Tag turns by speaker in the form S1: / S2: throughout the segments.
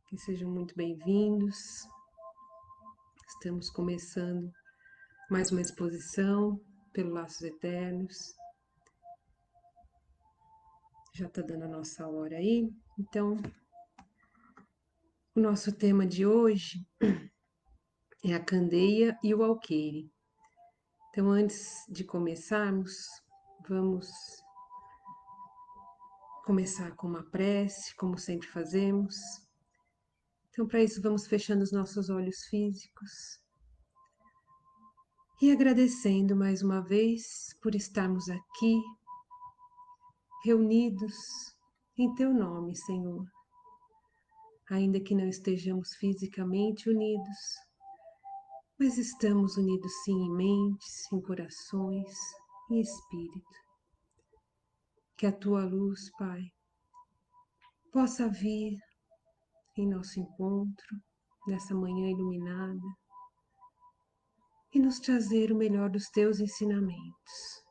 S1: Que sejam muito bem-vindos. Estamos começando mais uma exposição pelo Laços Eternos. Já está dando a nossa hora aí. Então, o nosso tema de hoje é a candeia e o alqueire. Então, antes de começarmos, vamos começar com uma prece, como sempre fazemos. Então, para isso, vamos fechando os nossos olhos físicos e agradecendo mais uma vez por estarmos aqui, reunidos em Teu nome, Senhor. Ainda que não estejamos fisicamente unidos, mas estamos unidos sim em mentes, em corações, em espírito. Que a Tua luz, Pai, possa vir em nosso encontro, nessa manhã iluminada, e nos trazer o melhor dos Teus ensinamentos.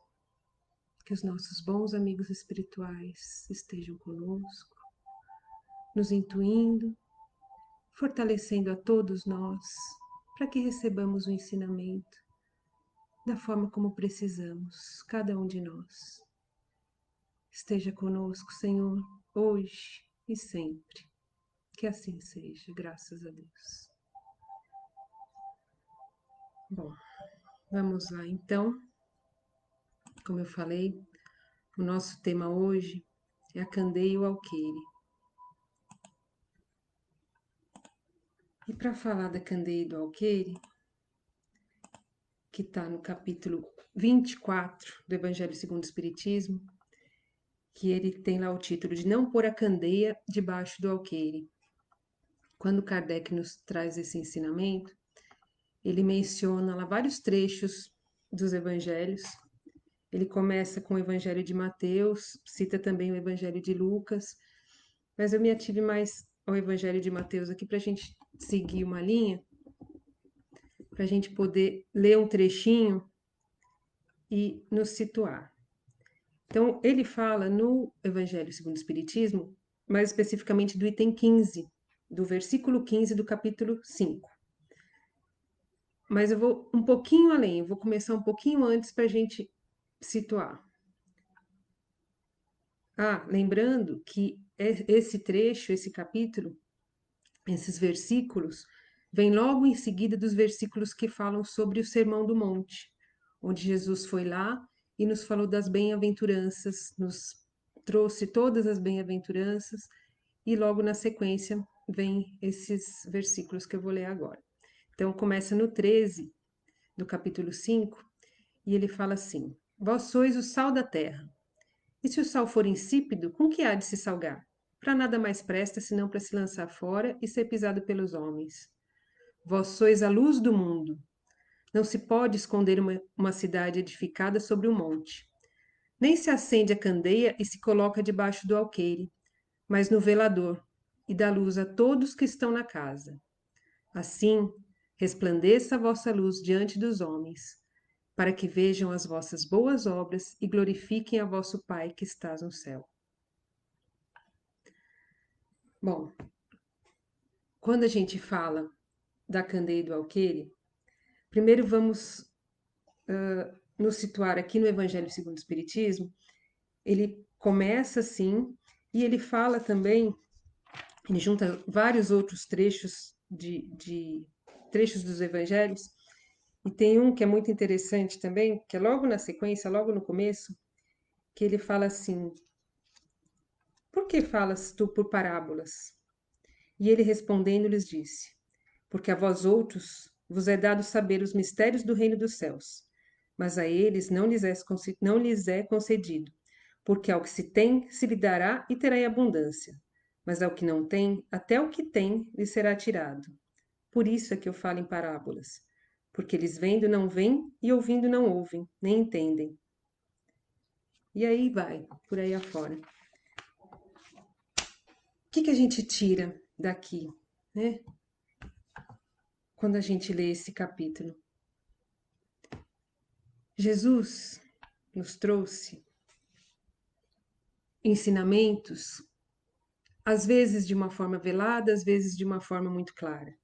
S1: Que os nossos bons amigos espirituais estejam conosco, nos intuindo, fortalecendo a todos nós, para que recebamos o ensinamento da forma como precisamos, cada um de nós. Esteja conosco, Senhor, hoje e sempre. Que assim seja, graças a Deus. Bom, vamos lá então. Como eu falei, o nosso tema hoje é a candeia e o alqueire. E para falar da candeia e do alqueire, que está no capítulo 24 do Evangelho segundo o Espiritismo, que ele tem lá o título de Não pôr a candeia debaixo do alqueire. Quando Kardec nos traz esse ensinamento, ele menciona lá vários trechos dos evangelhos. Ele começa com o Evangelho de Mateus, cita também o Evangelho de Lucas, mas eu me ative mais ao Evangelho de Mateus aqui para a gente seguir uma linha, para a gente poder ler um trechinho e nos situar. Então, ele fala no Evangelho segundo o Espiritismo, mais especificamente do item 15, do versículo 15 do capítulo 5. Mas eu vou um pouquinho além, eu vou começar um pouquinho antes para a gente situar. Lembrando que esse trecho, esse capítulo, esses versículos, vem logo em seguida dos versículos que falam sobre o Sermão do Monte, onde Jesus foi lá e nos falou das bem-aventuranças, nos trouxe todas as bem-aventuranças, e logo na sequência vem esses versículos que eu vou ler agora. Então começa no 13 do capítulo 5, e ele fala assim: Vós sois o sal da terra. E se o sal for insípido, com que há de se salgar? Para nada mais presta senão para se lançar fora e ser pisado pelos homens. Vós sois a luz do mundo. Não se pode esconder uma cidade edificada sobre um monte. Nem se acende a candeia e se coloca debaixo do alqueire, mas no velador, e dá luz a todos que estão na casa. Assim, resplandeça a vossa luz diante dos homens, para que vejam as vossas boas obras e glorifiquem a vosso Pai que estás no céu. Bom, quando a gente fala da candeia e do alqueire, primeiro vamos nos situar aqui no Evangelho segundo o Espiritismo. Ele começa assim, e ele fala também, ele junta vários outros trechos de trechos dos Evangelhos, e tem um que é muito interessante também, que é logo na sequência, logo no começo, que ele fala assim: Por que falas tu por parábolas? E ele respondendo lhes disse: Porque a vós outros vos é dado saber os mistérios do reino dos céus, mas a eles não lhes é concedido, porque ao que se tem se lhe dará e terá em abundância, mas ao que não tem, até o que tem lhe será tirado. Por isso é que eu falo em parábolas, porque eles vendo não veem e ouvindo não ouvem, nem entendem. E aí vai, por aí afora. O que a gente tira daqui, né? Quando a gente lê esse capítulo. Jesus nos trouxe ensinamentos às vezes de uma forma velada, às vezes de uma forma muito clara.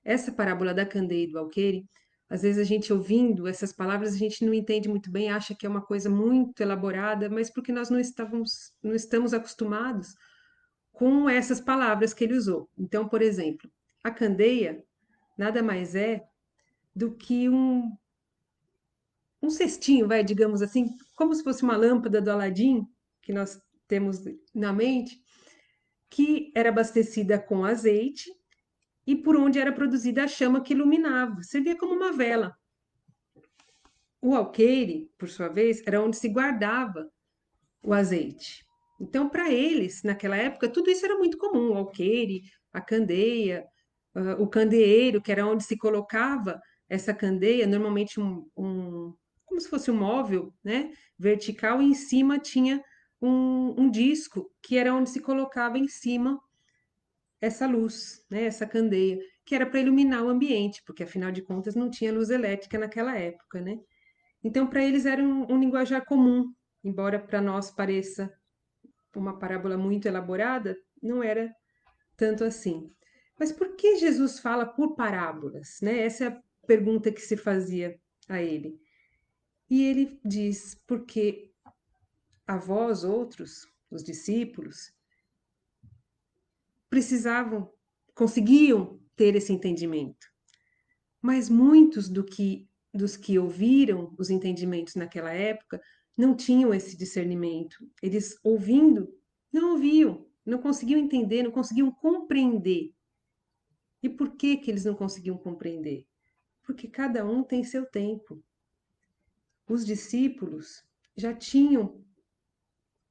S1: Essa parábola da candeia e do alqueire, às vezes a gente ouvindo essas palavras, a gente não entende muito bem, acha que é uma coisa muito elaborada, mas porque nós não estamos acostumados com essas palavras que ele usou. Então, por exemplo, a candeia nada mais é do que um cestinho, vai, digamos assim, como se fosse uma lâmpada do Aladim, que nós temos na mente, que era abastecida com azeite e por onde era produzida a chama que iluminava. Servia como uma vela. O alqueire, por sua vez, era onde se guardava o azeite. Então, para eles, naquela época, tudo isso era muito comum: o alqueire, a candeia, o candeeiro, que era onde se colocava essa candeia, normalmente como se fosse um móvel, né, vertical, e em cima tinha um disco, que era onde se colocava em cima essa luz, né, essa candeia, que era para iluminar o ambiente, porque afinal de contas não tinha luz elétrica naquela época, né? Então, para eles era um linguajar comum, embora para nós pareça uma parábola muito elaborada, não era tanto assim. Mas por que Jesus fala por parábolas, né? Essa é a pergunta que se fazia a ele. E ele diz: porque a vós, outros, os discípulos, precisavam, conseguiam ter esse entendimento. Mas muitos dos que ouviram os entendimentos naquela época não tinham esse discernimento. Eles ouvindo, não ouviam, não conseguiam entender, não conseguiam compreender. E por que que eles não conseguiam compreender? Porque cada um tem seu tempo. Os discípulos já tinham,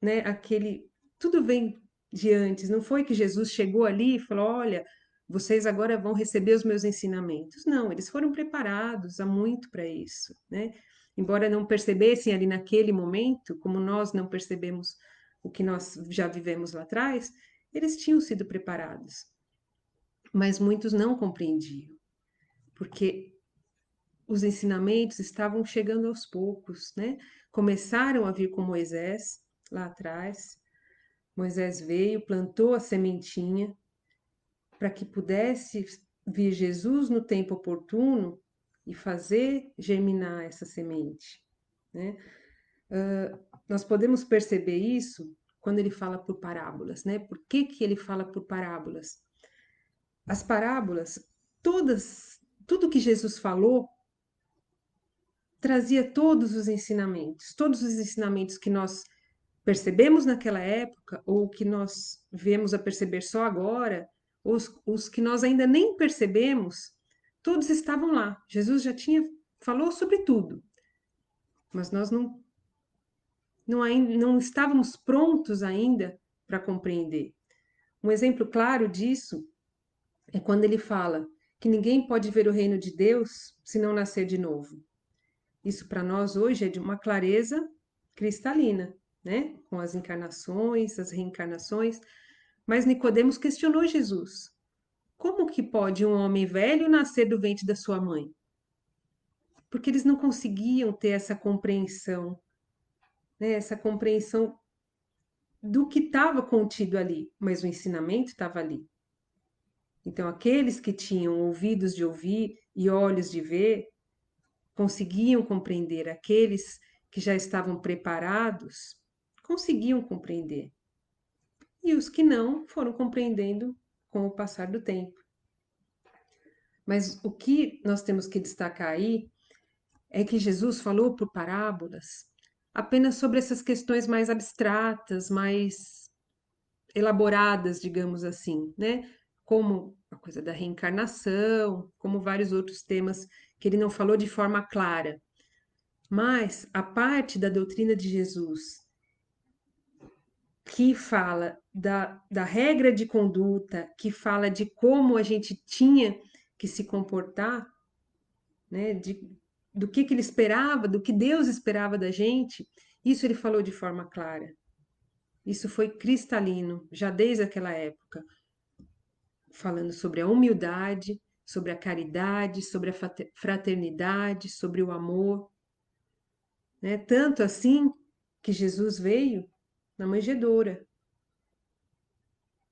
S1: né, aquele tudo vem de antes. Não foi que Jesus chegou ali e falou: "Olha, vocês agora vão receber os meus ensinamentos". Não, eles foram preparados há muito para isso, né? Embora não percebessem ali naquele momento, como nós não percebemos o que nós já vivemos lá atrás, eles tinham sido preparados. Mas muitos não compreendiam, porque os ensinamentos estavam chegando aos poucos, né? Começaram a vir com Moisés lá atrás. Moisés veio, plantou a sementinha para que pudesse vir Jesus no tempo oportuno e fazer germinar essa semente, né? Nós podemos perceber isso quando ele fala por parábolas, né? Por que que ele fala por parábolas? As parábolas, tudo que Jesus falou trazia todos os ensinamentos que nós percebemos naquela época, ou que nós viemos a perceber só agora, os que nós ainda nem percebemos, todos estavam lá. Jesus já tinha falou sobre tudo, mas nós não estávamos prontos ainda para compreender. Um exemplo claro disso é quando ele fala que ninguém pode ver o reino de Deus se não nascer de novo. Isso para nós hoje é de uma clareza cristalina, né? Com as encarnações, as reencarnações. Mas Nicodemos questionou Jesus. Como que pode um homem velho nascer do ventre da sua mãe? Porque eles não conseguiam ter essa compreensão, né? Essa compreensão do que estava contido ali, mas o ensinamento estava ali. Então, aqueles que tinham ouvidos de ouvir e olhos de ver, conseguiam compreender. Aqueles que já estavam preparados, conseguiam compreender. E os que não foram compreendendo com o passar do tempo. Mas o que nós temos que destacar aí é que Jesus falou por parábolas apenas sobre essas questões mais abstratas, mais elaboradas, digamos assim, né? Como a coisa da reencarnação, como vários outros temas que ele não falou de forma clara. Mas a parte da doutrina de Jesus que fala da regra de conduta, que fala de como a gente tinha que se comportar, né, do que ele esperava, do que Deus esperava da gente, isso ele falou de forma clara. Isso foi cristalino, já desde aquela época, falando sobre a humildade, sobre a caridade, sobre a fraternidade, sobre o amor, né? Tanto assim que Jesus veio na manjedoura.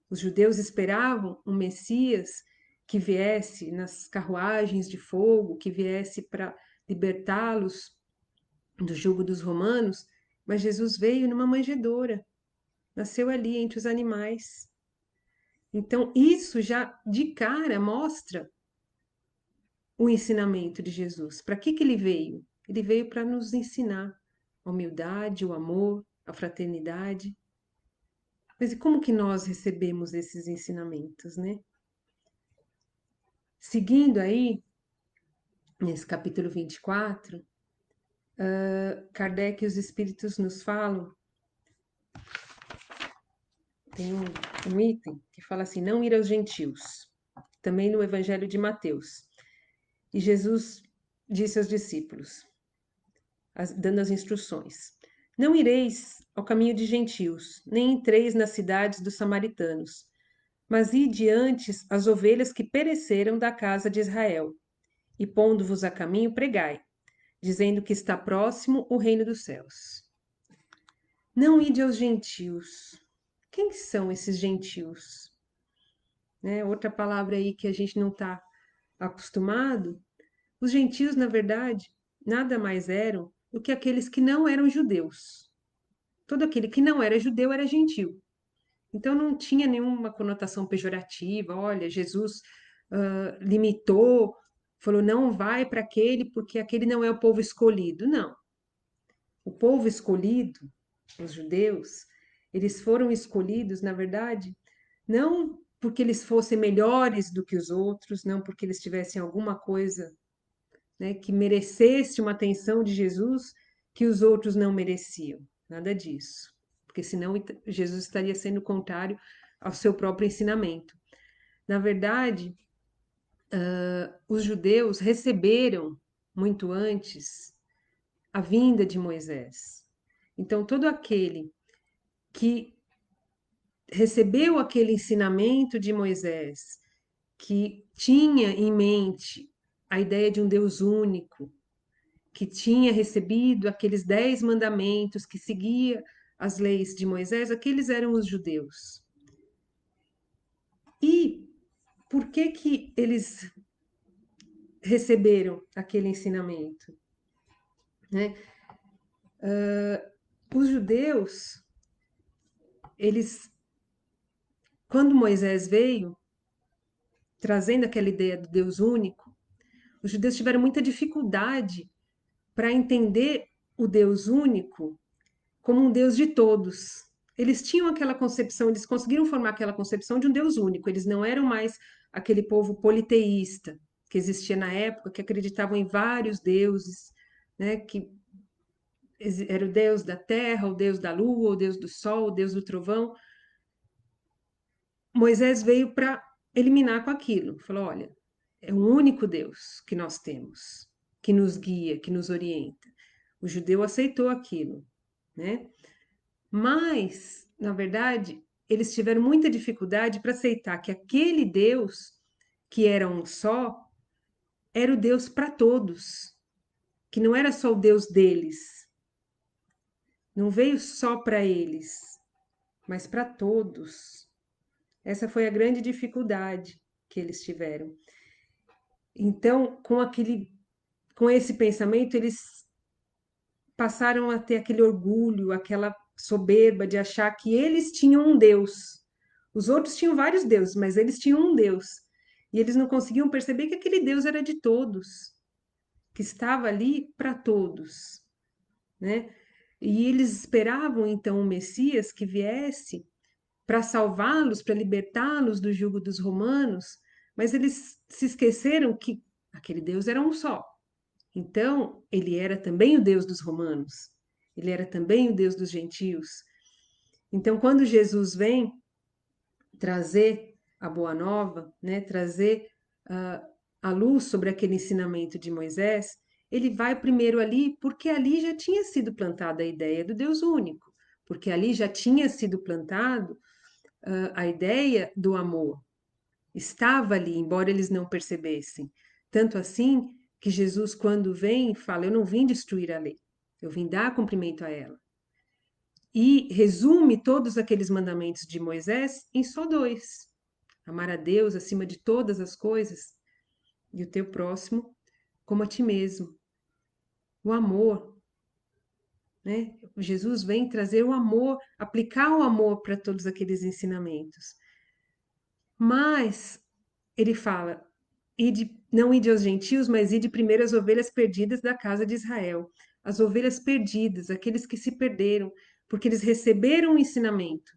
S1: Os judeus esperavam um Messias que viesse nas carruagens de fogo, que viesse para libertá-los do jugo dos romanos, mas Jesus veio numa manjedoura, nasceu ali entre os animais. Então, isso já de cara mostra o ensinamento de Jesus. Para que ele veio? Ele veio para nos ensinar a humildade, o amor, a fraternidade. Mas e como que nós recebemos esses ensinamentos, né? Seguindo aí, nesse capítulo 24, Kardec e os Espíritos nos falam, tem um item que fala assim, não ir aos gentios, também no Evangelho de Mateus. E Jesus disse aos discípulos, dando as instruções, não ireis ao caminho de gentios, nem entreis nas cidades dos samaritanos, mas ide antes as ovelhas que pereceram da casa de Israel, e pondo-vos a caminho, pregai, dizendo que está próximo o reino dos céus. Não ide aos gentios. Quem são esses gentios? Né? Outra palavra aí que a gente não está acostumado. Os gentios, na verdade, nada mais eram do que aqueles que não eram judeus. Todo aquele que não era judeu era gentil. Então não tinha nenhuma conotação pejorativa. Olha, Jesus limitou, falou não vai para aquele porque aquele não é o povo escolhido. Não. O povo escolhido, os judeus, eles foram escolhidos, na verdade, não porque eles fossem melhores do que os outros, não porque eles tivessem alguma coisa, né, que merecesse uma atenção de Jesus que os outros não mereciam. Nada disso. Porque senão Jesus estaria sendo contrário ao seu próprio ensinamento. Na verdade, os judeus receberam muito antes a vinda de Moisés. Então, todo aquele que recebeu aquele ensinamento de Moisés, que tinha em mente a ideia de um Deus único, que tinha recebido aqueles 10 mandamentos, que seguia as leis de Moisés, aqueles eram os judeus. E por que que eles receberam aquele ensinamento? Né? Os judeus, eles, quando Moisés veio, trazendo aquela ideia do Deus único, os judeus tiveram muita dificuldade para entender o Deus único como um Deus de todos. Eles tinham aquela concepção, eles conseguiram formar aquela concepção de um Deus único. Eles não eram mais aquele povo politeísta que existia na época, que acreditavam em vários deuses, né? Que era o Deus da terra, o Deus da lua, o Deus do sol, o Deus do trovão. Moisés veio para eliminar com aquilo. Falou: olha, é um único Deus que nós temos, que nos guia, que nos orienta. O judeu aceitou aquilo, né? Mas, na verdade, eles tiveram muita dificuldade para aceitar que aquele Deus, que era um só, era o Deus para todos, que não era só o Deus deles, não veio só para eles, mas para todos. Essa foi a grande dificuldade que eles tiveram. Então, com esse pensamento, eles passaram a ter aquele orgulho, aquela soberba de achar que eles tinham um Deus. Os outros tinham vários deuses, mas eles tinham um Deus. E eles não conseguiam perceber que aquele Deus era de todos, que estava ali para todos, né? E eles esperavam então o Messias que viesse para salvá-los, para libertá-los do jugo dos romanos, mas eles se esqueceram que aquele Deus era um só. Então, ele era também o Deus dos romanos, ele era também o Deus dos gentios. Então, quando Jesus vem trazer a boa nova, né, trazer a luz sobre aquele ensinamento de Moisés, ele vai primeiro ali, porque ali já tinha sido plantada a ideia do Deus único, porque ali já tinha sido plantado a ideia do amor. Estava ali, embora eles não percebessem. Tanto assim que Jesus, quando vem, fala: eu não vim destruir a lei, eu vim dar cumprimento a ela. e resume todos aqueles mandamentos de Moisés em só dois: amar a Deus acima de todas as coisas e o teu próximo como a ti mesmo. O amor, né? Jesus vem trazer o amor, aplicar o amor para todos aqueles ensinamentos. Mas ele fala: não ide aos gentios, mas ide primeiro as ovelhas perdidas da casa de Israel. As ovelhas perdidas, aqueles que se perderam, porque eles receberam o ensinamento,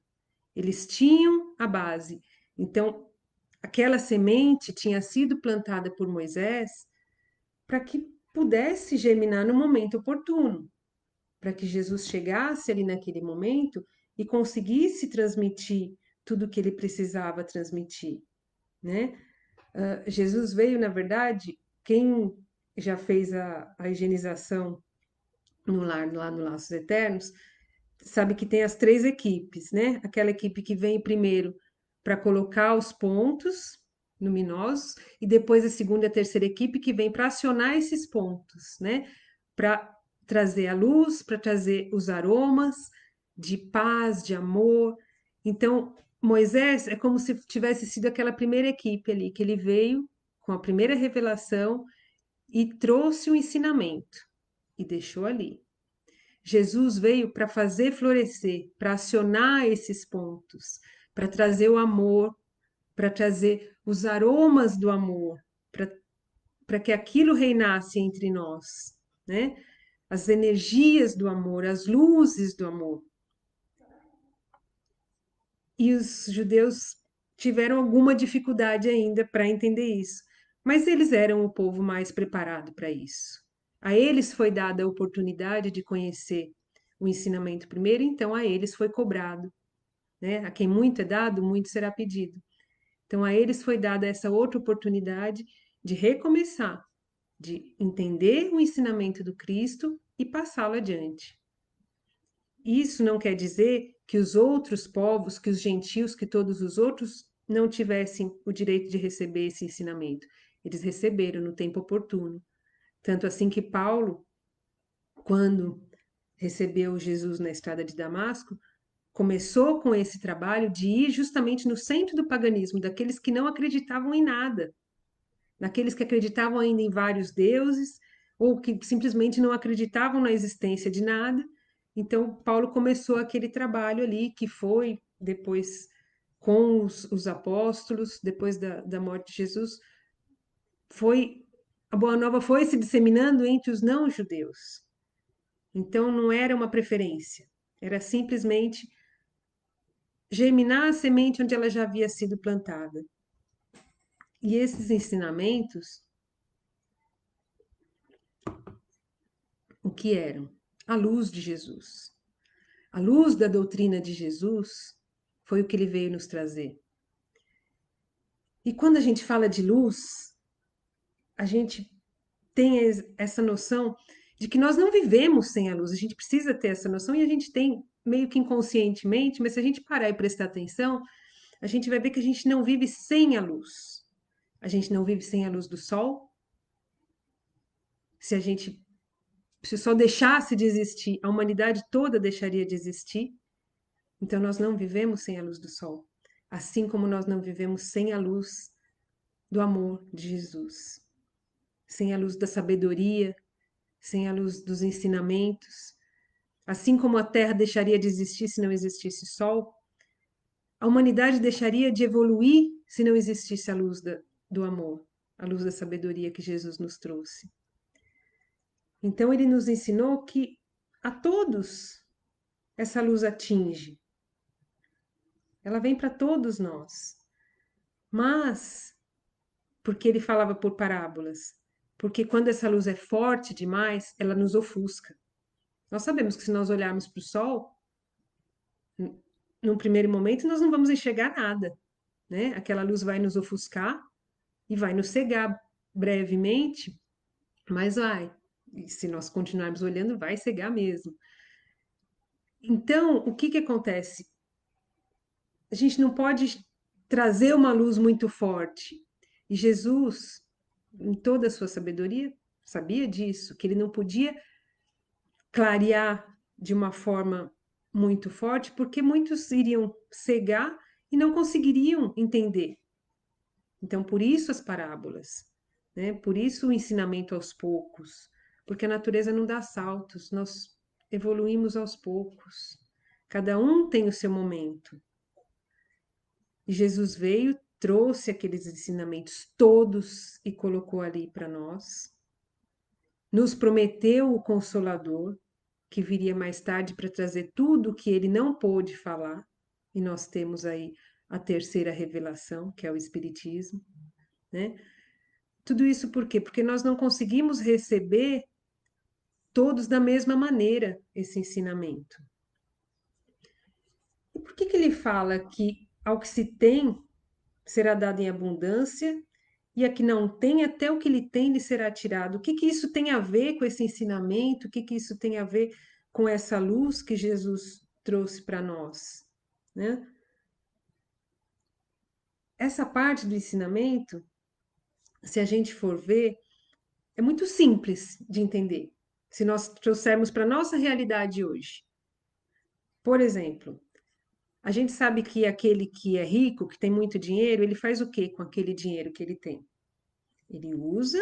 S1: eles tinham a base. Então, aquela semente tinha sido plantada por Moisés para que pudesse germinar no momento oportuno, para que Jesus chegasse ali naquele momento e conseguisse transmitir tudo o que ele precisava transmitir, né? Jesus veio, na verdade, quem já fez a higienização no lar, lá no Laços Eternos, sabe que tem as três equipes, né? Aquela equipe que vem primeiro para colocar os pontos luminosos e depois a segunda e a terceira equipe que vem para acionar esses pontos, né? Para trazer a luz, para trazer os aromas de paz, de amor. Então, Moisés é como se tivesse sido aquela primeira equipe ali, que ele veio com a primeira revelação e trouxe o ensinamento e deixou ali. Jesus veio para fazer florescer, para acionar esses pontos, para trazer o amor, para trazer os aromas do amor, para que aquilo reinasse entre nós, né? As energias do amor, as luzes do amor. E os judeus tiveram alguma dificuldade ainda para entender isso, mas eles eram o povo mais preparado para isso. A eles foi dada a oportunidade de conhecer o ensinamento primeiro, então a eles foi cobrado, né? A quem muito é dado, muito será pedido. Então a eles foi dada essa outra oportunidade de recomeçar, de entender o ensinamento do Cristo e passá-lo adiante. Isso não quer dizer que os outros povos, que os gentios, que todos os outros não tivessem o direito de receber esse ensinamento. Eles receberam no tempo oportuno. Tanto assim que Paulo, quando recebeu Jesus na estrada de Damasco, começou com esse trabalho de ir justamente no centro do paganismo, daqueles que não acreditavam em nada, daqueles que acreditavam ainda em vários deuses, ou que simplesmente não acreditavam na existência de nada. Então, Paulo começou aquele trabalho ali, que foi depois com os apóstolos, depois da morte de Jesus, foi a Boa Nova foi se disseminando entre os não-judeus. Então, não era uma preferência, era simplesmente germinar a semente onde ela já havia sido plantada. E esses ensinamentos, o que eram? A luz de Jesus. A luz da doutrina de Jesus foi o que ele veio nos trazer. E quando a gente fala de luz, a gente tem essa noção de que nós não vivemos sem a luz. A gente precisa ter essa noção e a gente tem meio que inconscientemente, mas se a gente parar e prestar atenção, a gente vai ver que a gente não vive sem a luz. A gente não vive sem a luz do sol. Se a gente se só deixasse de existir, a humanidade toda deixaria de existir. Então nós não vivemos sem a luz do sol, assim como nós não vivemos sem a luz do amor de Jesus, sem a luz da sabedoria, sem a luz dos ensinamentos. Assim como a Terra deixaria de existir se não existisse sol, a humanidade deixaria de evoluir se não existisse a luz do amor, a luz da sabedoria que Jesus nos trouxe. Então ele nos ensinou que a todos essa luz atinge. Ela vem para todos nós. Mas, porque ele falava por parábolas? Porque quando essa luz é forte demais, ela nos ofusca. Nós sabemos que se nós olharmos para o sol, num primeiro momento, nós não vamos enxergar nada, né? Aquela luz vai nos ofuscar e vai nos cegar brevemente, mas vai. E se nós continuarmos olhando, vai cegar mesmo. Então, o que que acontece? A gente não pode trazer uma luz muito forte. E Jesus, em toda a sua sabedoria, sabia disso, que ele não podia clarear de uma forma muito forte, porque muitos iriam cegar e não conseguiriam entender. Então, por isso as parábolas, né? Por isso o ensinamento aos poucos, porque a natureza não dá saltos, nós evoluímos aos poucos. Cada um tem o seu momento. E Jesus veio, trouxe aqueles ensinamentos todos e colocou ali para nós. Nos prometeu o Consolador, que viria mais tarde para trazer tudo o que ele não pôde falar. E nós temos aí a terceira revelação, que é o Espiritismo, né? Tudo isso por quê? Porque nós não conseguimos receber todos da mesma maneira esse ensinamento. E por que que ele fala que ao que se tem será dado em abundância e a que não tem, até o que lhe tem lhe será tirado? O que que isso tem a ver com esse ensinamento? O que que isso tem a ver com essa luz que Jesus trouxe para nós, né? Essa parte do ensinamento, se a gente for ver, é muito simples de entender. Se nós trouxermos para a nossa realidade hoje. Por exemplo, a gente sabe que aquele que é rico, que tem muito dinheiro, ele faz o quê com aquele dinheiro que ele tem? Ele usa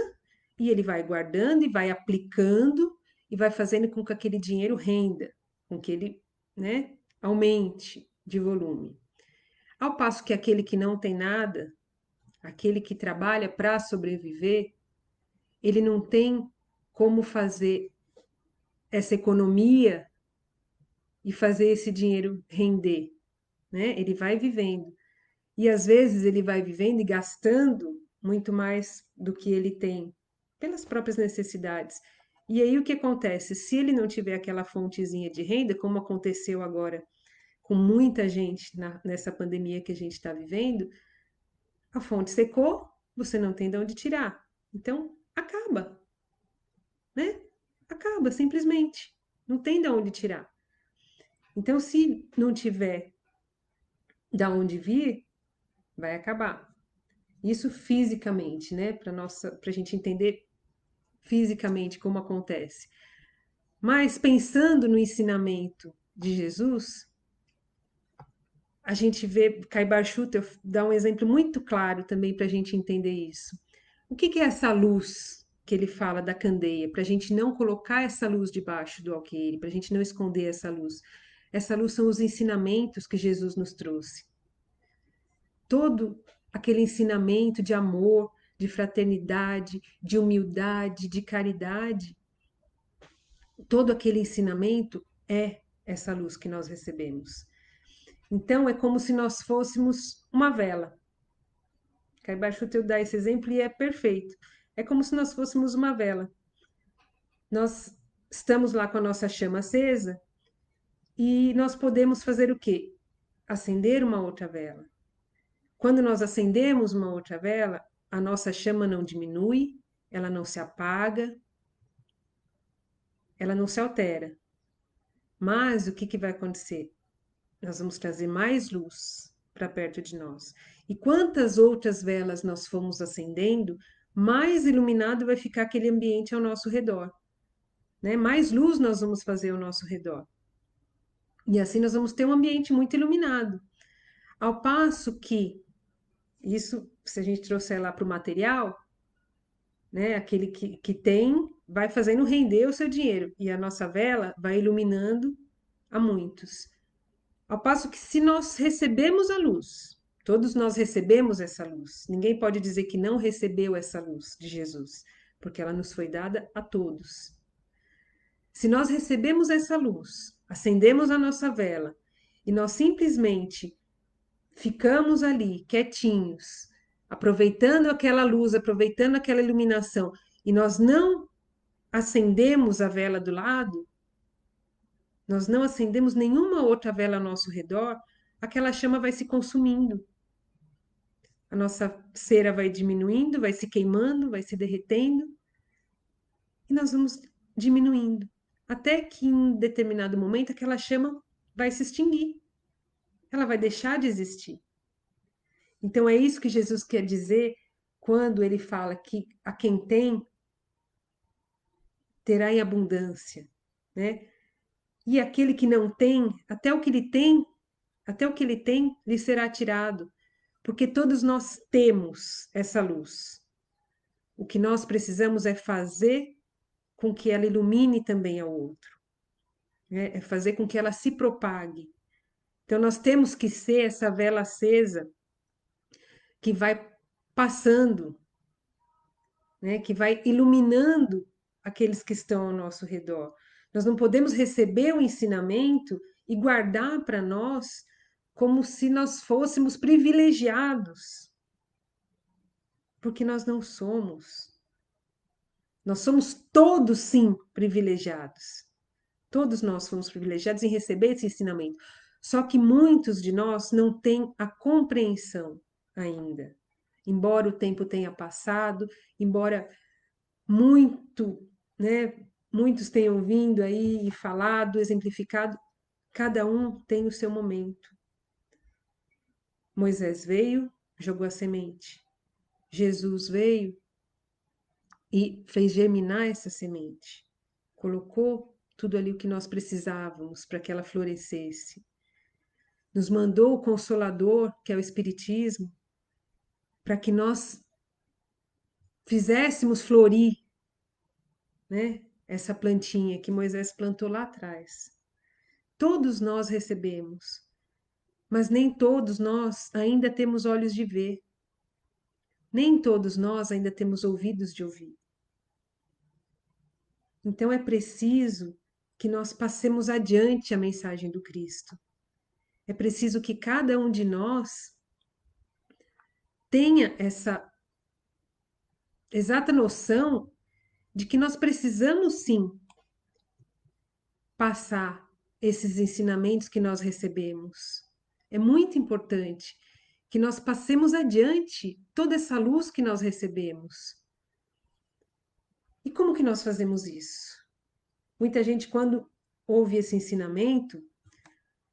S1: e ele vai guardando e vai aplicando e vai fazendo com que aquele dinheiro renda, com que ele, né, aumente de volume. Ao passo que aquele que não tem nada, aquele que trabalha para sobreviver, ele não tem como fazer essa economia e fazer esse dinheiro render, né? Ele vai vivendo. E às vezes ele vai vivendo e gastando muito mais do que ele tem, pelas próprias necessidades. E aí o que acontece? Se ele não tiver aquela fontezinha de renda, como aconteceu agora com muita gente nessa pandemia que a gente está vivendo, a fonte secou, você não tem de onde tirar. Então, acaba, né? Acaba, simplesmente. Não tem de onde tirar. Então, se não tiver de onde vir, vai acabar. Isso fisicamente, né? Para a gente entender fisicamente como acontece. Mas pensando no ensinamento de Jesus, a gente vê Caibar Schutter dá um exemplo muito claro também para a gente entender isso. O que que é essa luz que ele fala da candeia? Para a gente não colocar essa luz debaixo do alqueire, para a gente não esconder essa luz. Essa luz são os ensinamentos que Jesus nos trouxe. Todo aquele ensinamento de amor, de fraternidade, de humildade, de caridade, todo aquele ensinamento é essa luz que nós recebemos. Então, é como se nós fôssemos uma vela. Caibar Schutter dá esse exemplo e é perfeito. É como se nós fôssemos uma vela. Nós estamos lá com a nossa chama acesa e nós podemos fazer o quê? Acender uma outra vela. Quando nós acendemos uma outra vela, a nossa chama não diminui, ela não se apaga, ela não se altera. Mas o que que vai acontecer? Nós vamos trazer mais luz para perto de nós. E quantas outras velas nós formos acendendo, mais iluminado vai ficar aquele ambiente ao nosso redor, né? Mais luz nós vamos fazer ao nosso redor. E assim nós vamos ter um ambiente muito iluminado. Ao passo que isso, se a gente trouxer lá para o material, né? Aquele que tem, vai fazendo render o seu dinheiro. E a nossa vela vai iluminando a muitos. Ao passo que, se nós recebemos a luz, todos nós recebemos essa luz, ninguém pode dizer que não recebeu essa luz de Jesus, porque ela nos foi dada a todos. Se nós recebemos essa luz, acendemos a nossa vela e nós simplesmente ficamos ali quietinhos, aproveitando aquela luz, aproveitando aquela iluminação, e nós não acendemos a vela do lado, nós não acendemos nenhuma outra vela ao nosso redor, aquela chama vai se consumindo. A nossa cera vai diminuindo, vai se queimando, vai se derretendo, e nós vamos diminuindo. Até que em determinado momento aquela chama vai se extinguir. Ela vai deixar de existir. Então é isso que Jesus quer dizer quando ele fala que a quem tem terá em abundância, né? E aquele que não tem, até o que ele tem, lhe será tirado, porque todos nós temos essa luz. O que nós precisamos é fazer com que ela ilumine também ao outro, né? É fazer com que ela se propague. Então, nós temos que ser essa vela acesa que vai passando, né? Que vai iluminando aqueles que estão ao nosso redor. Nós não podemos receber o ensinamento e guardar para nós como se nós fôssemos privilegiados, porque nós não somos. Nós somos todos, sim, privilegiados. Todos nós fomos privilegiados em receber esse ensinamento. Só que muitos de nós não têm a compreensão ainda. Embora o tempo tenha passado, embora muito, né, muitos tenham vindo aí e falado, exemplificado, cada um tem o seu momento. Moisés veio, jogou a semente. Jesus veio e fez germinar essa semente. Colocou tudo ali o que nós precisávamos para que ela florescesse. Nos mandou o Consolador, que é o Espiritismo, para que nós fizéssemos florir, né, essa plantinha que Moisés plantou lá atrás. Todos nós recebemos, mas nem todos nós ainda temos olhos de ver, nem todos nós ainda temos ouvidos de ouvir. Então é preciso que nós passemos adiante a mensagem do Cristo. É preciso que cada um de nós tenha essa exata noção de que nós precisamos sim passar esses ensinamentos que nós recebemos. É muito importante que nós passemos adiante toda essa luz que nós recebemos. E como que nós fazemos isso? Muita gente, quando ouve esse ensinamento,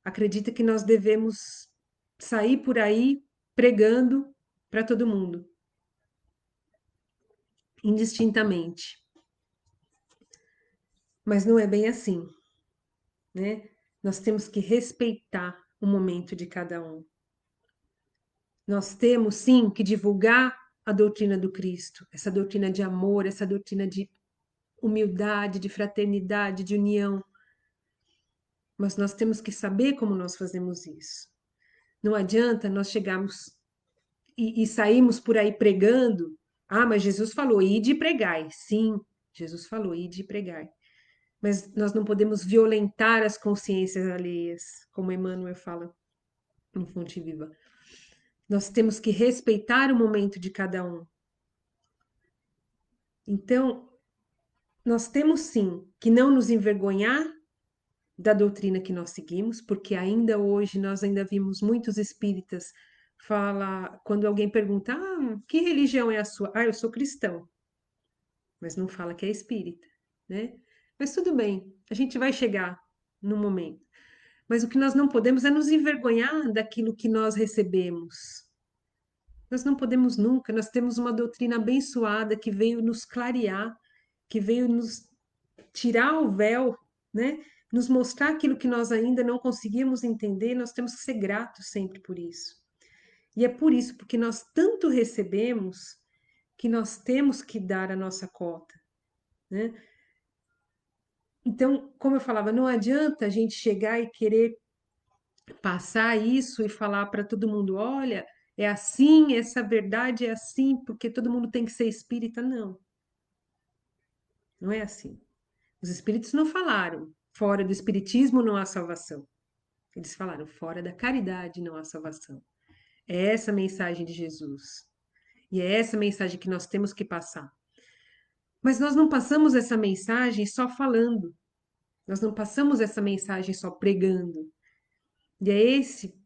S1: acredita que nós devemos sair por aí pregando para todo mundo, indistintamente. Mas não é bem assim, né? Nós temos que respeitar o momento de cada um. Nós temos, sim, que divulgar a doutrina do Cristo, essa doutrina de amor, essa doutrina de humildade, de fraternidade, de união. Mas nós temos que saber como nós fazemos isso. Não adianta nós chegarmos e sairmos por aí pregando. Ah, mas Jesus falou, ide e pregai. Sim, Jesus falou, ide e pregai. Mas nós não podemos violentar as consciências alheias, como Emmanuel fala em Fonte Viva. Nós temos que respeitar o momento de cada um. Então, nós temos sim que não nos envergonhar da doutrina que nós seguimos, porque ainda hoje nós ainda vimos muitos espíritas fala quando alguém pergunta: "Ah, que religião é a sua?" "Ah, eu sou cristão." Mas não fala que é espírita, né? Mas tudo bem, a gente vai chegar no momento. Mas o que nós não podemos é nos envergonhar daquilo que nós recebemos. Nós não podemos nunca, nós temos uma doutrina abençoada que veio nos clarear, que veio nos tirar o véu, né? Nos mostrar aquilo que nós ainda não conseguimos entender, nós temos que ser gratos sempre por isso. E é por isso, porque nós tanto recebemos, que nós temos que dar a nossa cota, né? Então, como eu falava, não adianta a gente chegar e querer passar isso e falar para todo mundo, olha, é assim, essa verdade é assim, porque todo mundo tem que ser espírita. Não, não é assim. Os espíritos não falaram, fora do espiritismo não há salvação. Eles falaram, fora da caridade não há salvação. É essa a mensagem de Jesus. E é essa mensagem que nós temos que passar. Mas nós não passamos essa mensagem só falando. Nós não passamos essa mensagem só pregando. E é esse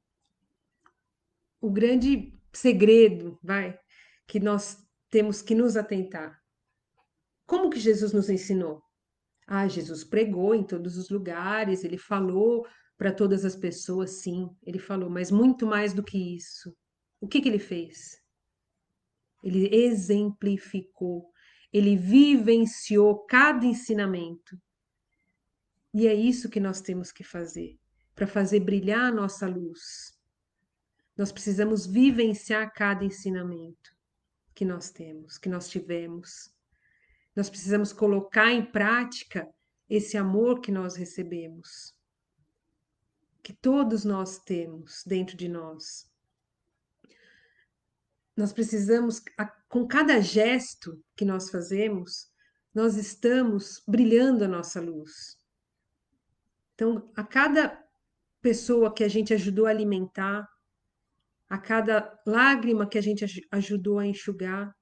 S1: o grande segredo, vai, que nós temos que nos atentar. Como que Jesus nos ensinou? Ah, Jesus pregou em todos os lugares, ele falou para todas as pessoas, sim, ele falou, mas muito mais do que isso. O que que ele fez? Ele exemplificou, ele vivenciou cada ensinamento. E é isso que nós temos que fazer, para fazer brilhar a nossa luz. Nós precisamos vivenciar cada ensinamento que nós temos, que nós tivemos. Nós precisamos colocar em prática esse amor que nós recebemos, que todos nós temos dentro de nós. Nós precisamos, com cada gesto que nós fazemos, nós estamos brilhando a nossa luz. Então, a cada pessoa que a gente ajudou a alimentar, a cada lágrima que a gente ajudou a enxugar,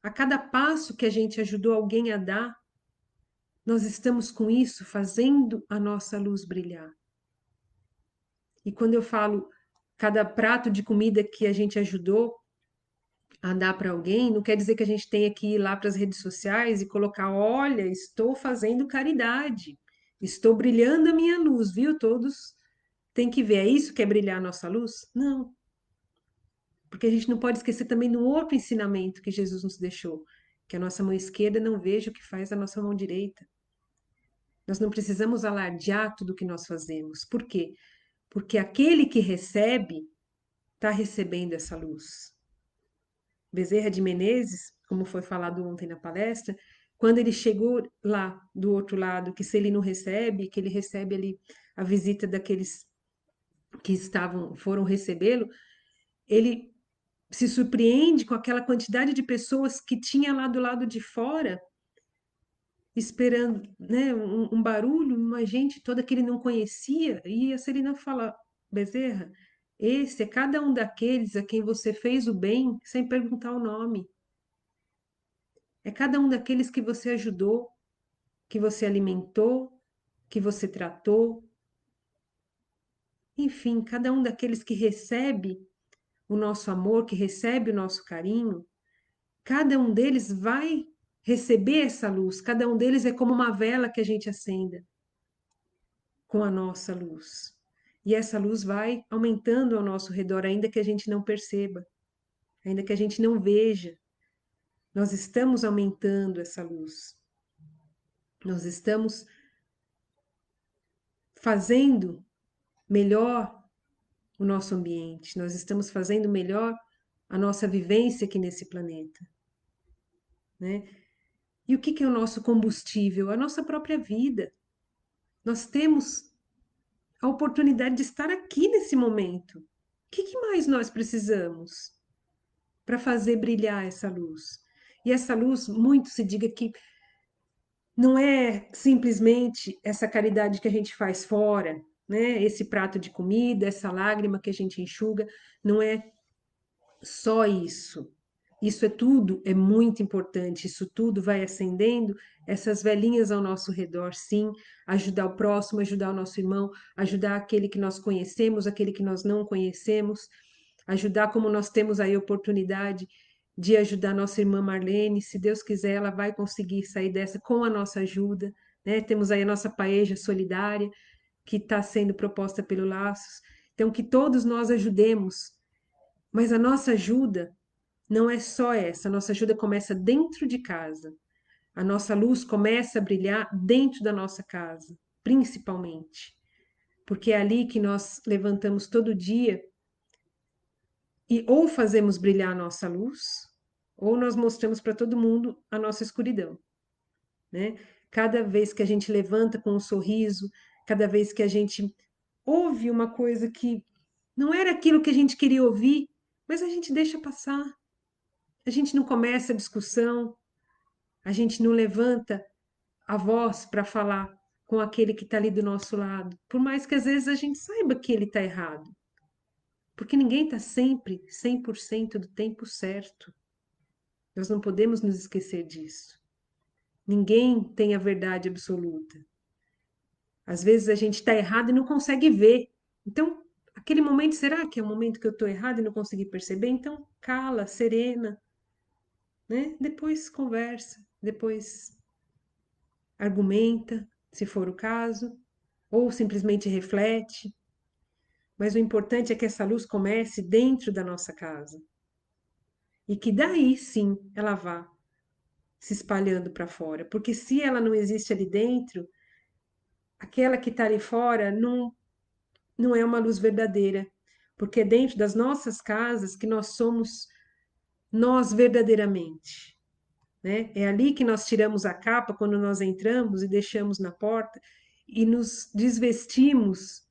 S1: a cada passo que a gente ajudou alguém a dar, nós estamos com isso fazendo a nossa luz brilhar. E quando eu falo cada prato de comida que a gente ajudou a dar para alguém, não quer dizer que a gente tenha que ir lá para as redes sociais e colocar: olha, estou fazendo caridade, estou brilhando a minha luz, viu? Todos têm que ver. É isso que é brilhar a nossa luz? Não. Porque a gente não pode esquecer também do outro ensinamento que Jesus nos deixou, que a nossa mão esquerda não veja o que faz a nossa mão direita. Nós não precisamos alardear tudo o que nós fazemos. Por quê? Porque aquele que recebe está recebendo essa luz. Bezerra de Menezes, como foi falado ontem na palestra, quando ele chegou lá do outro lado, que se ele não recebe, que ele recebe ali a visita daqueles que foram recebê-lo, ele se surpreende com aquela quantidade de pessoas que tinha lá do lado de fora, esperando, né, um barulho, uma gente toda que ele não conhecia, e a Celina fala: Bezerra, esse é cada um daqueles a quem você fez o bem sem perguntar o nome. É cada um daqueles que você ajudou, que você alimentou, que você tratou. Enfim, cada um daqueles que recebe o nosso amor, que recebe o nosso carinho, cada um deles vai receber essa luz. Cada um deles é como uma vela que a gente acenda com a nossa luz. E essa luz vai aumentando ao nosso redor, ainda que a gente não perceba, ainda que a gente não veja. Nós estamos aumentando essa luz. Nós estamos fazendo melhor o nosso ambiente, nós estamos fazendo melhor a nossa vivência aqui nesse planeta, né? E o que é o nosso combustível? A nossa própria vida. Nós temos a oportunidade de estar aqui nesse momento. O que mais nós precisamos para fazer brilhar essa luz? E essa luz, muito se diga que não é simplesmente essa caridade que a gente faz fora, né? Esse prato de comida, essa lágrima que a gente enxuga, não é só isso. Isso é tudo, é muito importante. Isso tudo vai acendendo essas velhinhas ao nosso redor, sim. Ajudar o próximo, ajudar o nosso irmão, ajudar aquele que nós conhecemos, aquele que nós não conhecemos, ajudar como nós temos aí a oportunidade de ajudar nossa irmã Marlene. Se Deus quiser, ela vai conseguir sair dessa com a nossa ajuda, né? Temos aí a nossa paeja solidária, que está sendo proposta pelo Laços. Então, que todos nós ajudemos, mas a nossa ajuda não é só essa, a nossa ajuda começa dentro de casa. A nossa luz começa a brilhar dentro da nossa casa, principalmente. Porque é ali que nós levantamos todo dia e ou fazemos brilhar a nossa luz, ou nós mostramos para todo mundo a nossa escuridão, né? Cada vez que a gente levanta com um sorriso, cada vez que a gente ouve uma coisa que não era aquilo que a gente queria ouvir, mas a gente deixa passar. A gente não começa a discussão, a gente não levanta a voz para falar com aquele que está ali do nosso lado, por mais que às vezes a gente saiba que ele está errado, porque ninguém está sempre 100% do tempo certo. Nós não podemos nos esquecer disso. Ninguém tem a verdade absoluta. Às vezes a gente está errado e não consegue ver. Então, aquele momento, será que é o momento que eu estou errado e não consegui perceber? Então, cala, serena, né? Depois conversa, depois argumenta, se for o caso, ou simplesmente reflete. Mas o importante é que essa luz comece dentro da nossa casa e que daí sim ela vá se espalhando para fora, porque se ela não existe ali dentro, aquela que está ali fora não é uma luz verdadeira, porque é dentro das nossas casas que nós somos nós verdadeiramente, né? É ali que nós tiramos a capa quando nós entramos e deixamos na porta e nos desvestimos,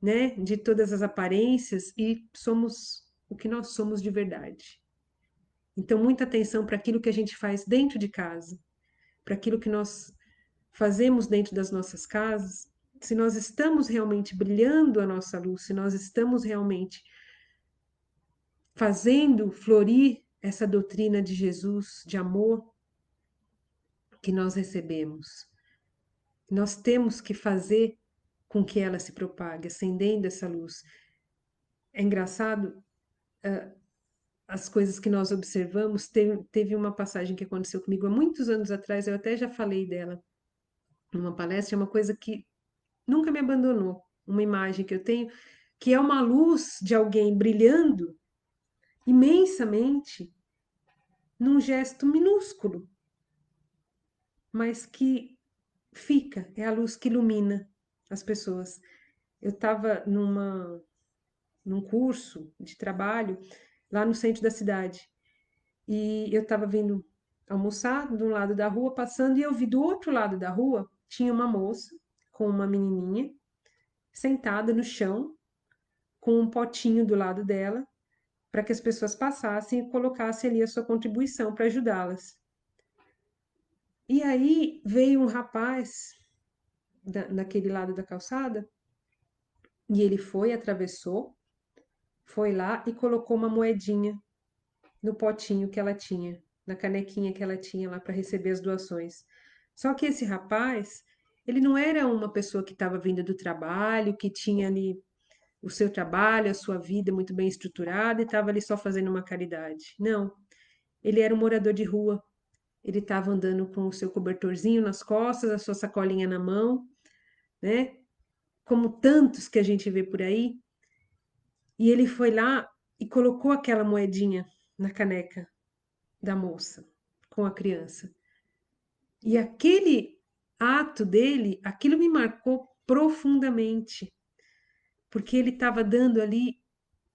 S1: né, de todas as aparências e somos o que nós somos de verdade. Então, muita atenção para aquilo que a gente faz dentro de casa, para aquilo que nós fazemos dentro das nossas casas, se nós estamos realmente brilhando a nossa luz, se nós estamos realmente fazendo florir essa doutrina de Jesus, de amor que nós recebemos. Nós temos que fazer com que ela se propague, acendendo essa luz. É engraçado, as coisas que nós observamos. Teve uma passagem que aconteceu comigo há muitos anos atrás, eu até já falei dela numa palestra, é uma coisa que nunca me abandonou. Uma imagem que eu tenho, que é uma luz de alguém brilhando imensamente num gesto minúsculo, mas que fica, é a luz que ilumina as pessoas. Eu estava num curso de trabalho lá no centro da cidade e eu estava vindo almoçar de um lado da rua, passando, e eu vi do outro lado da rua, tinha uma moça com uma menininha sentada no chão, com um potinho do lado dela, para que as pessoas passassem e colocassem ali a sua contribuição para ajudá-las. E aí veio um rapaz naquele lado da calçada e ele foi, atravessou, foi lá e colocou uma moedinha no potinho que ela tinha, na canequinha que ela tinha lá para receber as doações. Só que esse rapaz, ele não era uma pessoa que estava vindo do trabalho, que tinha ali o seu trabalho, a sua vida muito bem estruturada e estava ali só fazendo uma caridade. Não, ele era um morador de rua. Ele estava andando com o seu cobertorzinho nas costas, a sua sacolinha na mão, né? Como tantos que a gente vê por aí. E ele foi lá e colocou aquela moedinha na caneca da moça com a criança. E aquele ato dele, aquilo me marcou profundamente, porque ele estava dando ali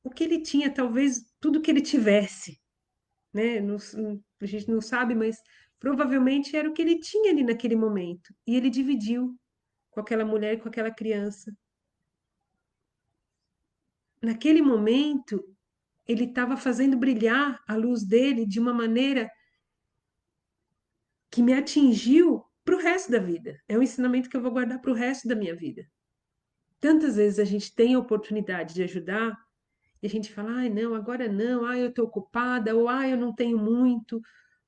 S1: o que ele tinha, talvez tudo que ele tivesse, né? A gente não sabe, mas provavelmente era o que ele tinha ali naquele momento. E ele dividiu com aquela mulher e com aquela criança. Naquele momento, ele estava fazendo brilhar a luz dele de uma maneira que me atingiu para o resto da vida. É um ensinamento que eu vou guardar para o resto da minha vida. Tantas vezes a gente tem a oportunidade de ajudar e a gente fala, ai, não, agora não, ai, eu estou ocupada, ou ai, eu não tenho muito,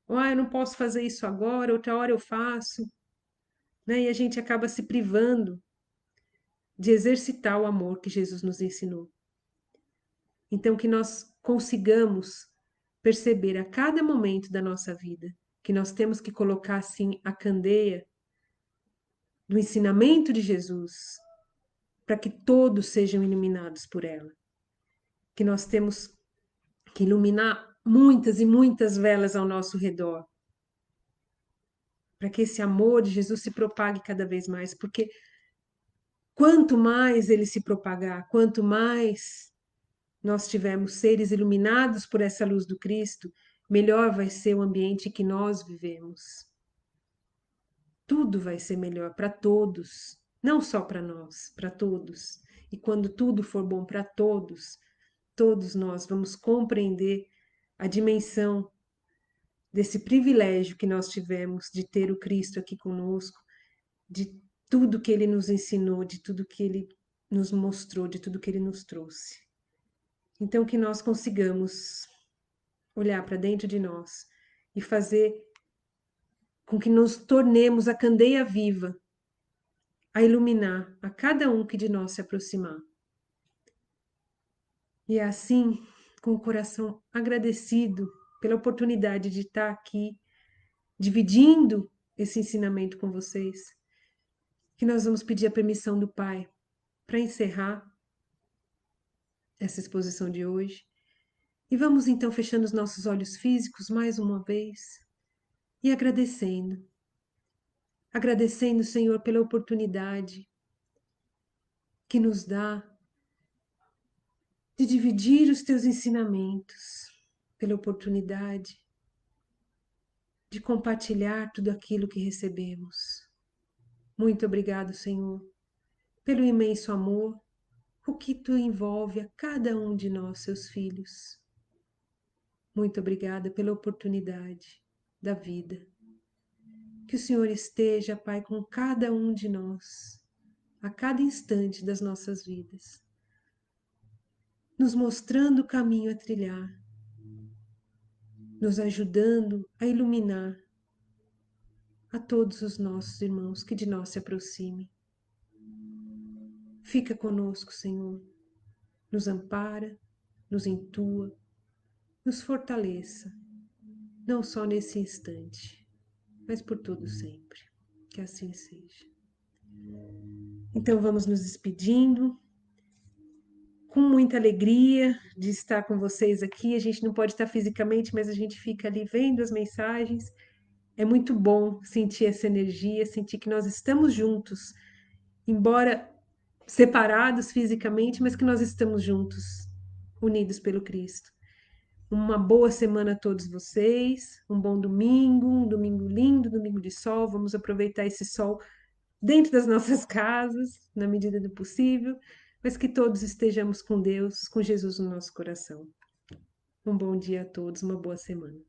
S1: ou ai, eu não posso fazer isso agora, outra hora eu faço, né? E a gente acaba se privando de exercitar o amor que Jesus nos ensinou. Então, que nós consigamos perceber a cada momento da nossa vida que nós temos que colocar assim a candeia do ensinamento de Jesus para que todos sejam iluminados por ela. Que nós temos que iluminar muitas e muitas velas ao nosso redor, para que esse amor de Jesus se propague cada vez mais, porque quanto mais ele se propagar, quanto mais nós tivermos seres iluminados por essa luz do Cristo, melhor vai ser o ambiente que nós vivemos. Tudo vai ser melhor para todos, não só para nós, para todos. E quando tudo for bom para todos, todos nós vamos compreender a dimensão desse privilégio que nós tivemos de ter o Cristo aqui conosco, de tudo que ele nos ensinou, de tudo que ele nos mostrou, de tudo que ele nos trouxe. Então, que nós consigamos olhar para dentro de nós e fazer com que nos tornemos a candeia viva a iluminar a cada um que de nós se aproximar. E é assim, com o coração agradecido pela oportunidade de estar aqui dividindo esse ensinamento com vocês, que nós vamos pedir a permissão do Pai para encerrar essa exposição de hoje. E vamos então fechando os nossos olhos físicos mais uma vez e agradecendo. Agradecendo, Senhor, pela oportunidade que nos dá de dividir os teus ensinamentos, pela oportunidade de compartilhar tudo aquilo que recebemos. Muito obrigado, Senhor, pelo imenso amor, o que tu envolve a cada um de nós, seus filhos. Muito obrigada pela oportunidade da vida. Que o Senhor esteja, Pai, com cada um de nós, a cada instante das nossas vidas, nos mostrando o caminho a trilhar, nos ajudando a iluminar a todos os nossos irmãos que de nós se aproximem. Fica conosco, Senhor, nos ampara, nos intua, nos fortaleça, não só nesse instante, mas por todo sempre. Que assim seja. Então vamos nos despedindo, com muita alegria de estar com vocês aqui. A gente não pode estar fisicamente, mas a gente fica ali vendo as mensagens. É muito bom sentir essa energia, sentir que nós estamos juntos, embora separados fisicamente, mas que nós estamos juntos, unidos pelo Cristo. Uma boa semana a todos vocês, um bom domingo, um domingo lindo, domingo de sol. Vamos aproveitar esse sol dentro das nossas casas, na medida do possível, mas que todos estejamos com Deus, com Jesus no nosso coração. Um bom dia a todos, uma boa semana.